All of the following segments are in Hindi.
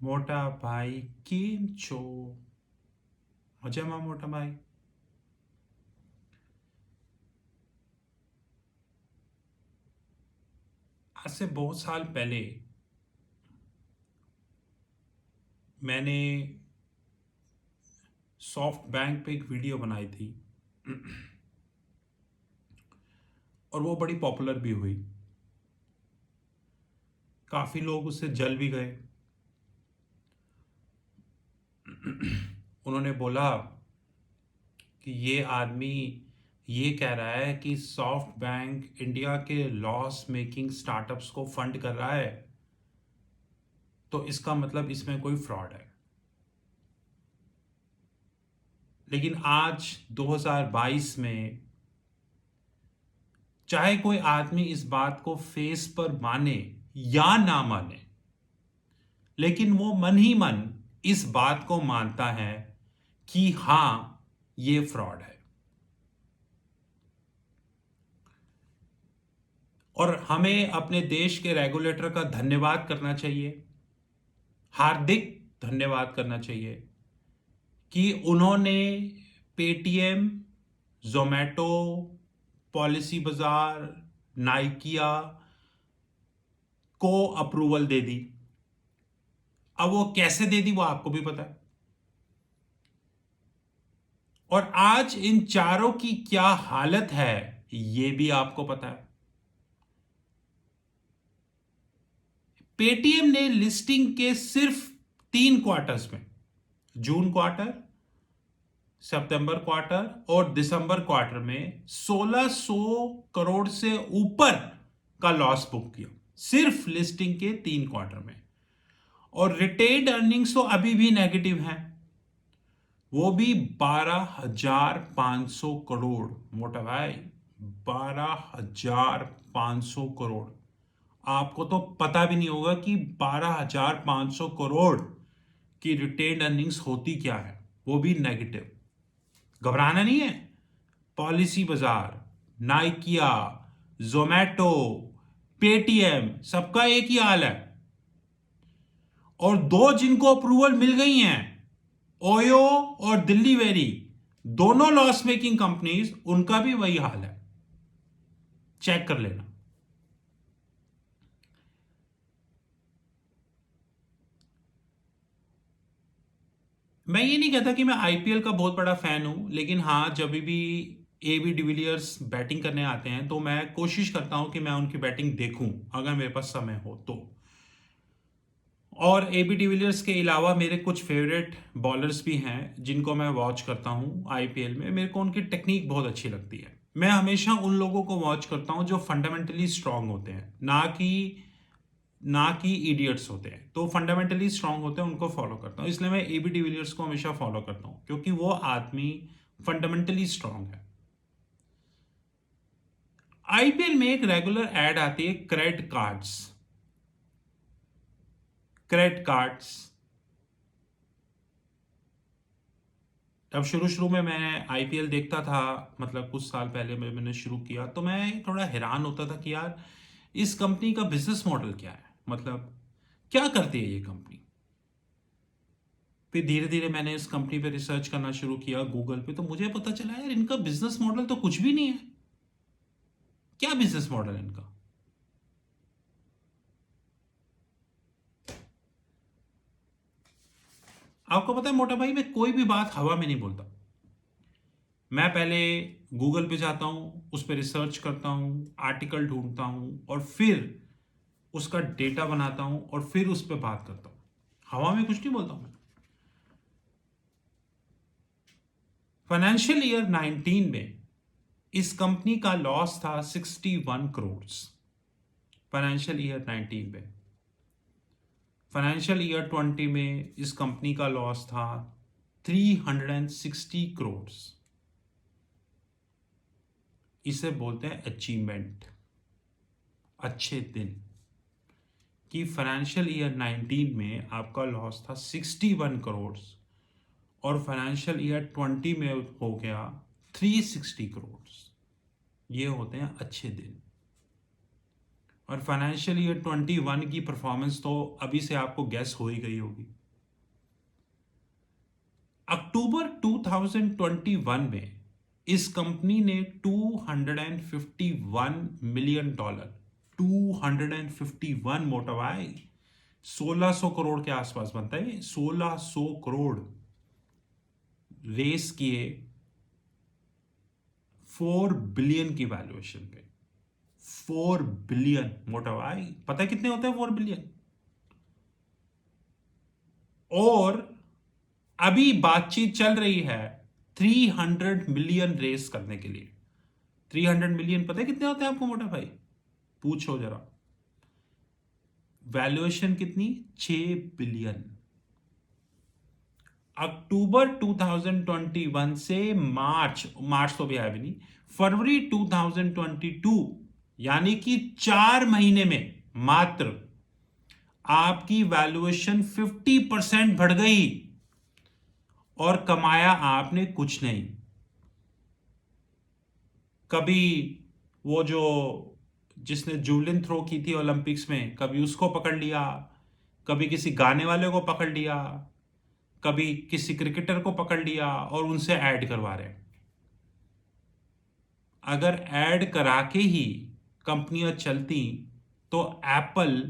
મોટા ભાઈ કેમ છો? મજામાં મોટા ભાઈ? आज से बहुत साल पहले मैंने सॉफ्ट बैंक पे एक वीडियो बनाई थी और वो बड़ी पॉपुलर भी हुई। काफ़ी लोग उससे जल भी गए। उन्होंने बोला कि ये आदमी ये कह रहा है कि सॉफ्ट बैंक इंडिया के लॉस मेकिंग स्टार्टअप्स को फंड कर रहा है, तो इसका मतलब इसमें कोई फ्रॉड है। लेकिन आज 2022 में चाहे कोई आदमी इस बात को फेस पर माने या ना माने, लेकिन वो मन ही मन इस बात को मानता है कि हां, ये फ्रॉड है। और हमें अपने देश के रेगुलेटर का धन्यवाद करना चाहिए, हार्दिक धन्यवाद करना चाहिए कि उन्होंने पेटीएम, जोमैटो, पॉलिसी बाजार, नाइकिया को अप्रूवल दे दी। अब वो कैसे दे दी वो आपको भी पता है। और आज इन चारों की क्या हालत है ये भी आपको पता है। पेटीएम ने लिस्टिंग के सिर्फ 3 क्वार्टर्स में, जून क्वार्टर, सितंबर क्वार्टर और दिसंबर क्वार्टर में 1600 करोड़ से ऊपर का लॉस बुक किया, सिर्फ लिस्टिंग के 3 क्वार्टर में। और रिटेन्ड अर्निंग्स तो अभी भी नेगेटिव हैं, वो भी 12,500 करोड़। मोटा भाई, 12,500 करोड़। आपको तो पता भी नहीं होगा कि 12,500 करोड़ की रिटेन्ड अर्निंग्स होती क्या है, वो भी नेगेटिव। घबराना नहीं है। पॉलिसी बाजार, नाइकिया, जोमैटो, पेटीएम, सबका एक ही हाल है। और 2 जिनको अप्रूवल मिल गई हैं, ओयो और दिल्ली वेरी, दोनों लॉस मेकिंग कंपनीज, उनका भी वही हाल है। चेक कर लेना। मैं ये नहीं कहता कि मैं आईपीएल का बहुत बड़ा फैन हूं, लेकिन हाँ, जब भी एबी डिविलियर्स बैटिंग करने आते हैं तो मैं कोशिश करता हूं कि मैं उनकी बैटिंग देखूं, अगर मेरे पास समय हो तो। और एबी डिविलियर्स के अलावा मेरे कुछ फेवरेट बॉलर्स भी हैं जिनको मैं वॉच करता हूं आईपीएल में। मेरे को उनकी टेक्निक बहुत अच्छी लगती है। मैं हमेशा उन लोगों को वॉच करता हूं जो फंडामेंटली स्ट्रांग होते हैं, ना कि इडियट्स होते हैं। तो फंडामेंटली स्ट्रांग होते हैं, उनको फॉलो करता हूं। इसलिए मैं एबी डिविलियर्स को हमेशा फॉलो करता हूं, क्योंकि वो आदमी फंडामेंटली स्ट्रांग है। आईपीएल में एक रेगुलर एड आती है, क्रेडिट कार्ड्स। तब शुरू शुरू में मैं आईपीएल देखता था, मतलब कुछ साल पहले मैंने शुरू किया, तो मैं थोड़ा हैरान होता था कि यार, इस कंपनी का बिजनेस मॉडल क्या है, मतलब क्या करती है ये कंपनी। फिर धीरे धीरे मैंने इस कंपनी पे रिसर्च करना शुरू किया गूगल पे, तो मुझे पता चला यार, इनका बिजनेस मॉडल तो कुछ भी नहीं है। क्या बिजनेस मॉडल है इनका? आपको पता है मोटा भाई, मैं कोई भी बात हवा में नहीं बोलता। मैं पहले गूगल पे जाता हूं, उस पर रिसर्च करता हूं, आर्टिकल ढूंढता हूं, और फिर उसका डेटा बनाता हूं, और फिर उस पर बात करता हूं। हवा में कुछ नहीं बोलता हूं। फाइनेंशियल ईयर 19 में इस कंपनी का लॉस था 61 करोड़। फाइनेंशियल ईयर 19 में। फाइनेंशियल ईयर 20 में इस कंपनी का लॉस था 360 करोड़। इसे बोलते हैं अचीवमेंट, अच्छे दिन। कि फाइनेंशियल ईयर 19 में आपका लॉस था 61 करोड़ और फाइनेंशियल ईयर 20 में हो गया 360 करोड़। ये होते हैं अच्छे दिन। और फाइनेंशियल ईयर 21 की परफॉर्मेंस तो अभी से आपको गैस हो ही गई होगी। अक्टूबर 2021 में इस कंपनी ने $251 मिलियन, 251 मोटा भाई, 1600 करोड़ के आसपास बनता है ये, 1600 करोड़ रेस किए 4 बिलियन की वैल्यूएशन पे। 4 बिलियन मोटा भाई, पता है कितने होते हैं 4 बिलियन? और अभी बातचीत चल रही है 300 मिलियन रेस करने के लिए। 300 मिलियन पता है कितने होते हैं आपको मोटा भाई? पूछो जरा। वैल्यूएशन कितनी? 6 बिलियन। अक्टूबर 2021 से मार्च मार्च तो भी आया भी नहीं, फरवरी 2022, यानी कि 4 महीने में मात्र आपकी वैल्यूएशन 50% बढ़ गई और कमाया आपने कुछ नहीं। कभी वो जो जिसने जूवलिन थ्रो की थी ओलंपिक्स में, कभी उसको पकड़ लिया, कभी किसी गाने वाले को पकड़ लिया, कभी किसी क्रिकेटर को पकड़ लिया और उनसे ऐड करवा रहे हैं। अगर ऐड करा के ही कंपनियां चलती तो एप्पल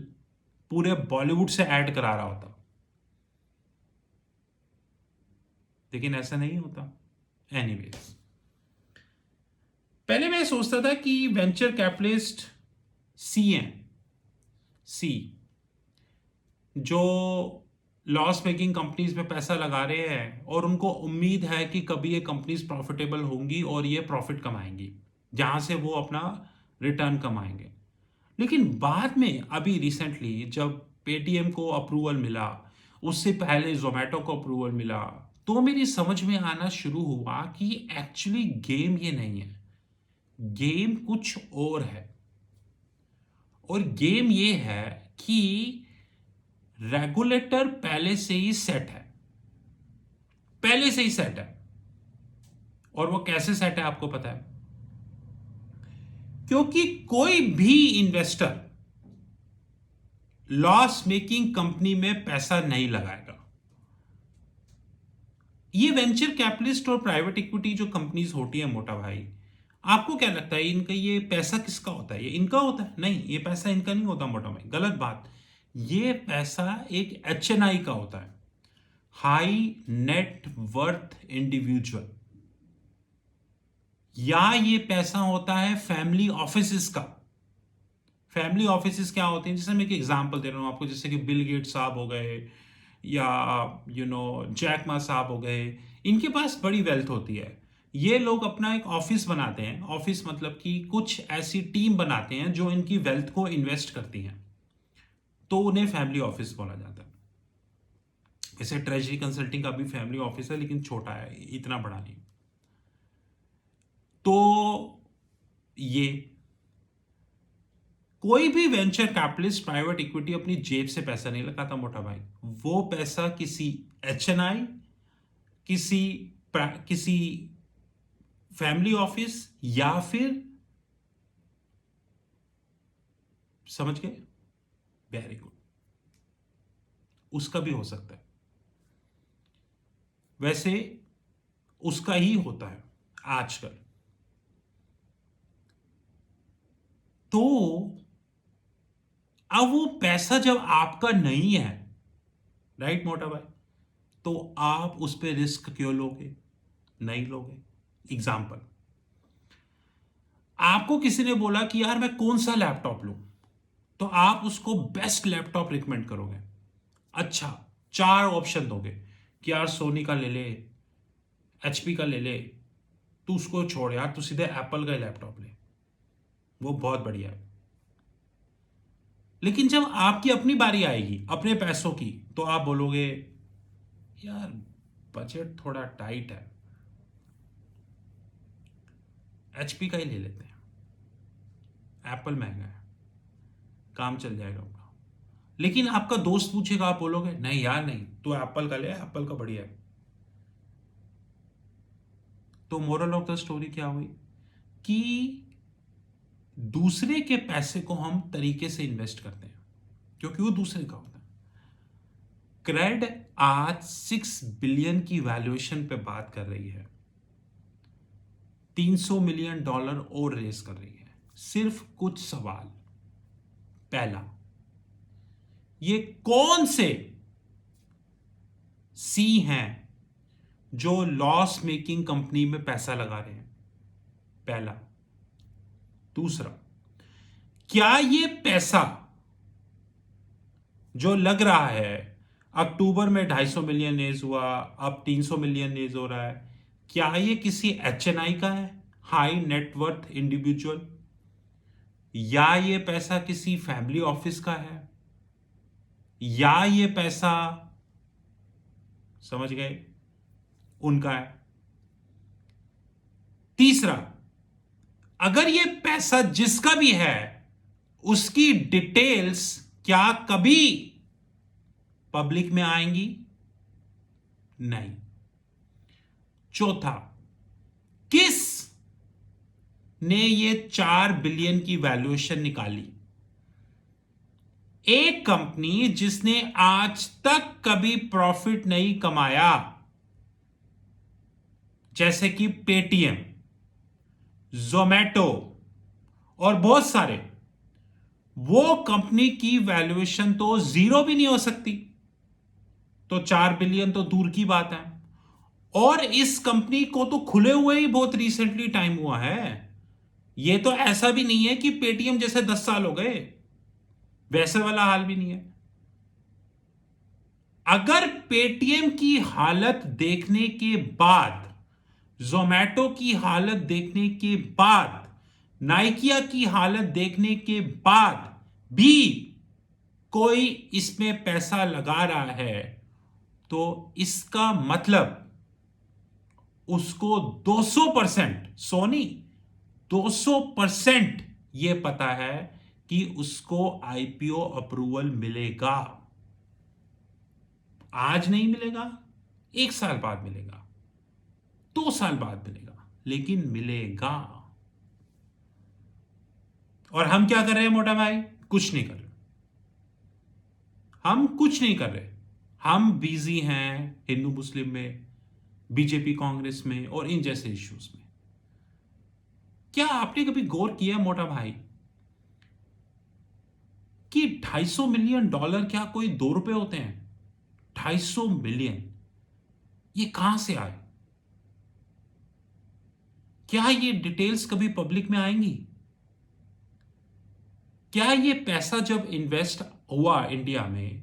पूरे बॉलीवुड से ऐड करा रहा होता, लेकिन ऐसा नहीं होता। एनीवेज, पहले मैं सोचता था कि वेंचर कैपिटलिस्ट सी हैं, सी जो लॉस मेकिंग कंपनीज में पैसा लगा रहे हैं और उनको उम्मीद है कि कभी ये कंपनीज प्रॉफिटेबल होंगी और ये प्रॉफिट कमाएंगी, जहां से वो अपना रिटर्न कमाएंगे। लेकिन बाद में अभी रिसेंटली जब पेटीएम को अप्रूवल मिला, उससे पहले जोमेटो को अप्रूवल मिला, तो मेरी समझ में आना शुरू हुआ कि एक्चुअली गेम ये नहीं है, गेम कुछ और है। और गेम ये है कि रेगुलेटर पहले से ही सेट है, पहले से ही सेट है। और वो कैसे सेट है आपको पता है? क्योंकि कोई भी इन्वेस्टर लॉस मेकिंग कंपनी में पैसा नहीं लगाएगा। ये वेंचर कैपिटलिस्ट और प्राइवेट इक्विटी जो कंपनीज होती है मोटा भाई, आपको क्या लगता है इनका ये पैसा किसका होता है? ये इनका होता है? नहीं, ये पैसा इनका नहीं होता मोटा भाई, गलत बात। ये पैसा एक एचएनआई का होता है, हाई नेट वर्थ इंडिविजुअल, या ये पैसा होता है फैमिली ऑफिसेस का। फैमिली ऑफिसेस क्या होते हैं? जैसे मैं एक एग्जांपल दे रहा हूं आपको, जैसे कि बिल गेट साहब हो गए या जैक मा साहब हो गए, इनके पास बड़ी वेल्थ होती है। ये लोग अपना एक ऑफिस बनाते हैं, ऑफिस मतलब कि कुछ ऐसी टीम बनाते हैं जो इनकी वेल्थ को इन्वेस्ट करती हैं, तो उन्हें फैमिली ऑफिस बोला जाता है। वैसे ट्रेजरी कंसल्टिंग का भी फैमिली ऑफिस है, लेकिन छोटा है, इतना बड़ा नहीं। तो ये कोई भी वेंचर कैपिटलिस्ट, प्राइवेट इक्विटी अपनी जेब से पैसा नहीं लगाता मोटा भाई। वो पैसा किसी एचएनआई, किसी किसी फैमिली ऑफिस, या फिर, समझ गए? वेरी गुड, उसका भी हो सकता है। वैसे उसका ही होता है आजकल। तो अब वो पैसा जब आपका नहीं है, राइट मोटा भाई, तो आप उस पर रिस्क क्यों लोगे? नहीं लोगे। एग्जाम्पल, आपको किसी ने बोला कि यार मैं कौन सा लैपटॉप लूं, तो आप उसको बेस्ट लैपटॉप रिकमेंड करोगे। अच्छा, 4 ऑप्शन दोगे कि यार सोनी का ले ले, एचपी का ले ले, तू उसको छोड़ यार, तू सीधे एप्पल का लैपटॉप ले, वो बहुत बढ़िया है। लेकिन जब आपकी अपनी बारी आएगी अपने पैसों की, तो आप बोलोगे यार बजट थोड़ा टाइट है, एचपी का ही ले लेते हैं, एप्पल महंगा है, काम चल जाएगा अपना। लेकिन आपका दोस्त पूछेगा, आप बोलोगे नहीं यार नहीं, तू एप्पल का ले, एप्पल का बढ़िया है। तो मोरल ऑफ द स्टोरी क्या हुई कि दूसरे के पैसे को हम तरीके से इन्वेस्ट करते हैं क्योंकि वो दूसरे का होता है। क्रेड आज 6 बिलियन की वैल्यूएशन पे बात कर रही है, $300 मिलियन और रेस कर रही है। सिर्फ कुछ सवाल। पहला, ये कौन से सी हैं जो लॉस मेकिंग कंपनी में पैसा लगा रहे हैं? पहला। दूसरा, क्या ये पैसा जो लग रहा है, अक्टूबर में 250 मिलियन रेज हुआ, अब 300 मिलियन रेज हो रहा है, क्या ये किसी एचएनआई का है, हाई नेटवर्थ इंडिविजुअल, या ये पैसा किसी फैमिली ऑफिस का है, या ये पैसा, समझ गए, उनका है? तीसरा, अगर ये पैसा जिसका भी है उसकी डिटेल्स क्या कभी पब्लिक में आएंगी? नहीं। चौथा, किस ने ये 4 बिलियन की वैल्यूएशन निकाली? एक कंपनी जिसने आज तक कभी प्रॉफिट नहीं कमाया, जैसे कि पेटीएम, जोमैटो और बहुत सारे, वो कंपनी की वैल्यूएशन तो 0 भी नहीं हो सकती, तो 4 बिलियन तो दूर की बात है। और इस कंपनी को तो खुले हुए ही बहुत रिसेंटली टाइम हुआ है। ये तो ऐसा भी नहीं है कि पेटीएम जैसे 10 साल हो गए, वैसे वाला हाल भी नहीं है। अगर पेटीएम की हालत देखने के बाद, जोमैटो की हालत देखने के बाद, नाइकिया की हालत देखने के बाद भी कोई इसमें पैसा लगा रहा है, तो इसका मतलब उसको 200%, सोनी 200% यह पता है कि उसको आईपीओ अप्रूवल मिलेगा। आज नहीं मिलेगा, 1 साल बाद मिलेगा, 2 साल बाद मिलेगा, लेकिन मिलेगा। और हम क्या कर रहे हैं मोटा भाई? कुछ नहीं कर रहे। हम कुछ नहीं कर रहे। हम बिजी हैं हिंदू मुस्लिम में, बीजेपी कांग्रेस में और इन जैसे इश्यूज में। क्या आपने कभी गौर किया मोटा भाई कि 250 मिलियन डॉलर क्या कोई ₹2 होते हैं? 250 मिलियन, ये कहां से आए? क्या ये डिटेल्स कभी पब्लिक में आएंगी? क्या ये पैसा जब इन्वेस्ट हुआ इंडिया में,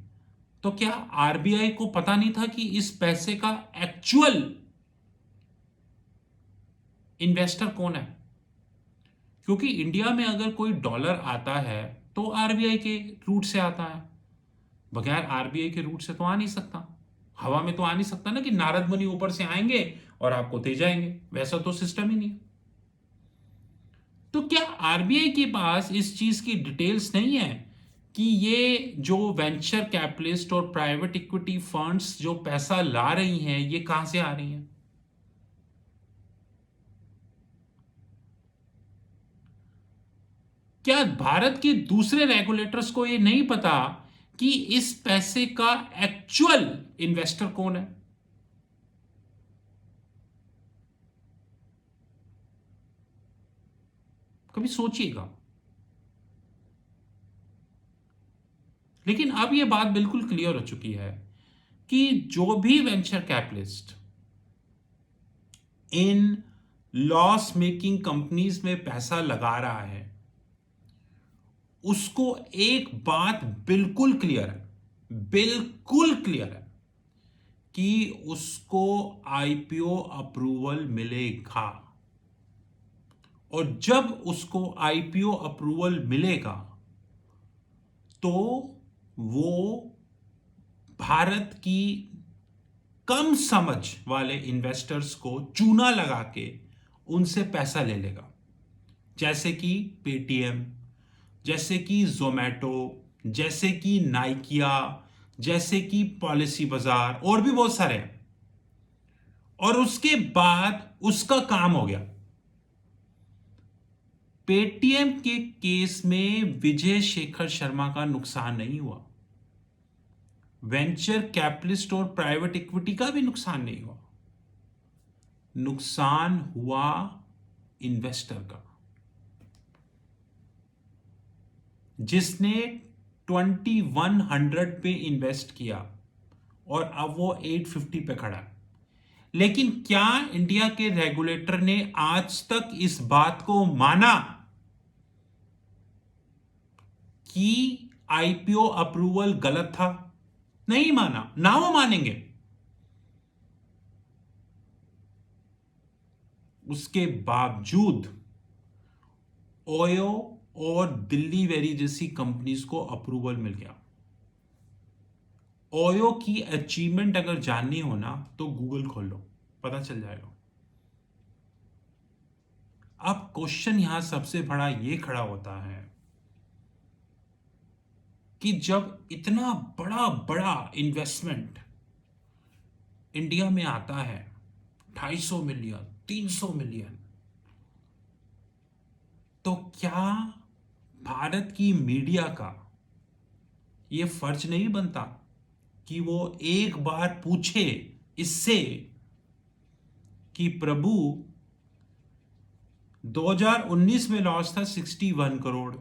तो क्या आरबीआई को पता नहीं था कि इस पैसे का एक्चुअल इन्वेस्टर कौन है? क्योंकि इंडिया में अगर कोई डॉलर आता है तो आरबीआई के रूट से आता है, बगैर आरबीआई के रूट से तो आ नहीं सकता। हवा में तो आ नहीं सकता ना कि नारद मुनि ऊपर से आएंगे और आपको दे जाएंगे, वैसा तो सिस्टम ही नहीं। तो क्या आरबीआई के पास इस चीज की डिटेल्स नहीं है कि ये जो वेंचर कैपिटलिस्ट और प्राइवेट इक्विटी फंड्स जो पैसा ला रही हैं, ये कहां से आ रही हैं? क्या भारत के दूसरे रेगुलेटर्स को ये नहीं पता कि इस पैसे का एक्चुअल इन्वेस्टर कौन है? कभी सोचिएगा। लेकिन अब यह बात बिल्कुल क्लियर हो चुकी है कि जो भी वेंचर कैपिटलिस्ट इन लॉस मेकिंग कंपनीज में पैसा लगा रहा है, उसको एक बात बिल्कुल क्लियर है, बिल्कुल क्लियर है कि उसको आईपीओ अप्रूवल मिलेगा। और जब उसको आईपीओ अप्रूवल मिलेगा तो वो भारत की कम समझ वाले इन्वेस्टर्स को चूना लगा के उनसे पैसा ले लेगा, जैसे कि पेटीएम, जैसे कि जोमैटो, जैसे कि नाइकिया, जैसे कि पॉलिसी बाजार और भी बहुत सारे हैं। और उसके बाद उसका काम हो गया। पेटीएम के केस में विजय शेखर शर्मा का नुकसान नहीं हुआ, वेंचर कैपिटलिस्ट और प्राइवेट इक्विटी का भी नुकसान नहीं हुआ, नुकसान हुआ इन्वेस्टर का, जिसने 2100 पे इन्वेस्ट किया और अब वो 850 पे खड़ा है। लेकिन क्या इंडिया के रेगुलेटर ने आज तक इस बात को माना कि आईपीओ अप्रूवल गलत था? नहीं माना, ना वो मानेंगे। उसके बावजूद ओयो और दिल्ली वेरी जैसी कंपनीज को अप्रूवल मिल गया। ओयो की अचीवमेंट अगर जाननी हो ना तो गूगल खोल लो, पता चल जाएगा। अब क्वेश्चन यहां सबसे बड़ा ये खड़ा होता है कि जब इतना बड़ा बड़ा इन्वेस्टमेंट इंडिया में आता है, 250 मिलियन 300 मिलियन, तो क्या भारत की मीडिया का यह फर्ज नहीं बनता कि वो एक बार पूछे इससे कि प्रभु 2019 में लॉस था 61 करोड़,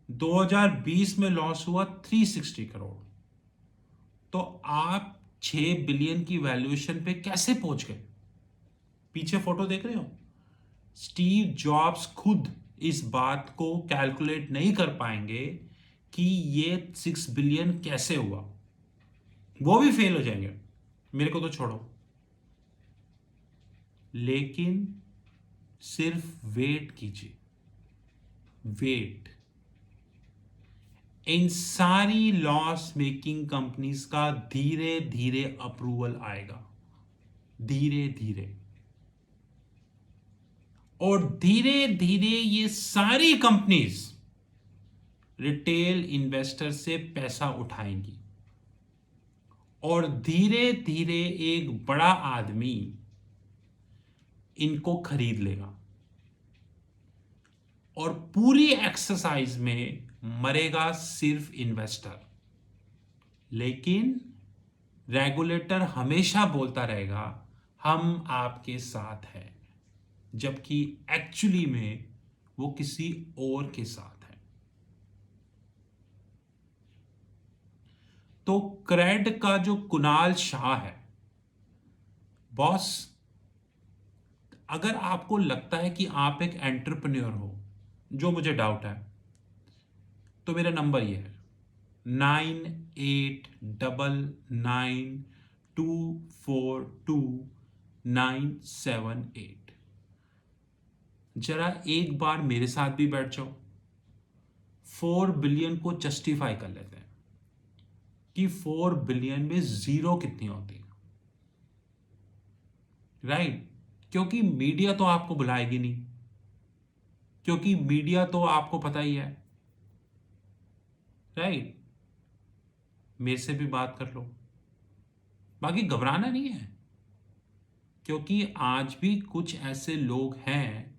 2020 में लॉस हुआ 360 करोड़, तो आप 6 बिलियन की वैल्यूएशन पे कैसे पहुंच गए? पीछे फोटो देख रहे हो? स्टीव जॉब्स खुद इस बात को कैलकुलेट नहीं कर पाएंगे कि ये 6 बिलियन कैसे हुआ, वो भी फेल हो जाएंगे, मेरे को तो छोड़ो। लेकिन सिर्फ वेट कीजिए, वेट। इन सारी लॉस मेकिंग कंपनीज का धीरे धीरे अप्रूवल आएगा, धीरे धीरे, और धीरे धीरे ये सारी कंपनीज रिटेल इन्वेस्टर से पैसा उठाएंगी और धीरे धीरे एक बड़ा आदमी इनको खरीद लेगा और पूरी एक्सरसाइज में मरेगा सिर्फ इन्वेस्टर। लेकिन रेगुलेटर हमेशा बोलता रहेगा हम आपके साथ हैं, जबकि एक्चुअली में वो किसी और के साथ है। तो क्रेड का जो कुणाल शाह है, बॉस, अगर आपको लगता है कि आप एक एंटरप्रेन्योर हो, जो मुझे डाउट है, तो मेरा नंबर ये है 9899242978। जरा एक बार मेरे साथ भी बैठ जाओ, 4 बिलियन को जस्टिफाई कर लेते हैं कि 4 बिलियन में जीरो कितनी होती है, राइट? क्योंकि मीडिया तो आपको बुलाएगी नहीं, क्योंकि मीडिया तो आपको पता ही है, राइट? मेरे से भी बात कर लो, बाकी घबराना नहीं है, क्योंकि आज भी कुछ ऐसे लोग हैं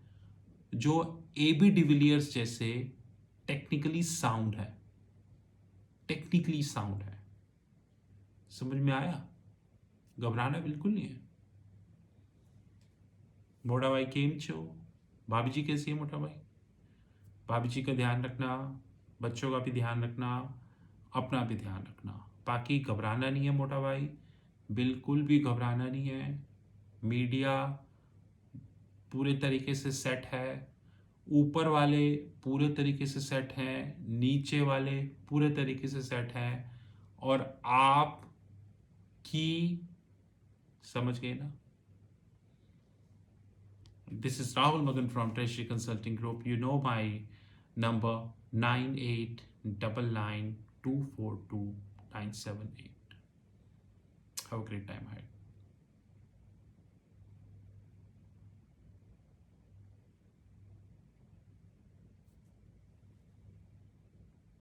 जो एबी डिविलियर्स जैसे टेक्निकली साउंड है, टेक्निकली साउंड है। समझ में आया? घबराना बिल्कुल नहीं है। मोटा भाई केम छो? भाभी जी कैसी है मोटा भाई? भाभी जी का ध्यान रखना, बच्चों का भी ध्यान रखना, अपना भी ध्यान रखना। बाकी घबराना नहीं है मोटा भाई, बिल्कुल भी घबराना नहीं है। मीडिया पूरे तरीके से सेट है, ऊपर वाले पूरे तरीके से सेट हैं, नीचे वाले पूरे तरीके से सेट हैं, और आप की समझ गए ना? This is Rahul Magan from Treasury Consulting Group. You know my number 9899242978. Have a great time ahead.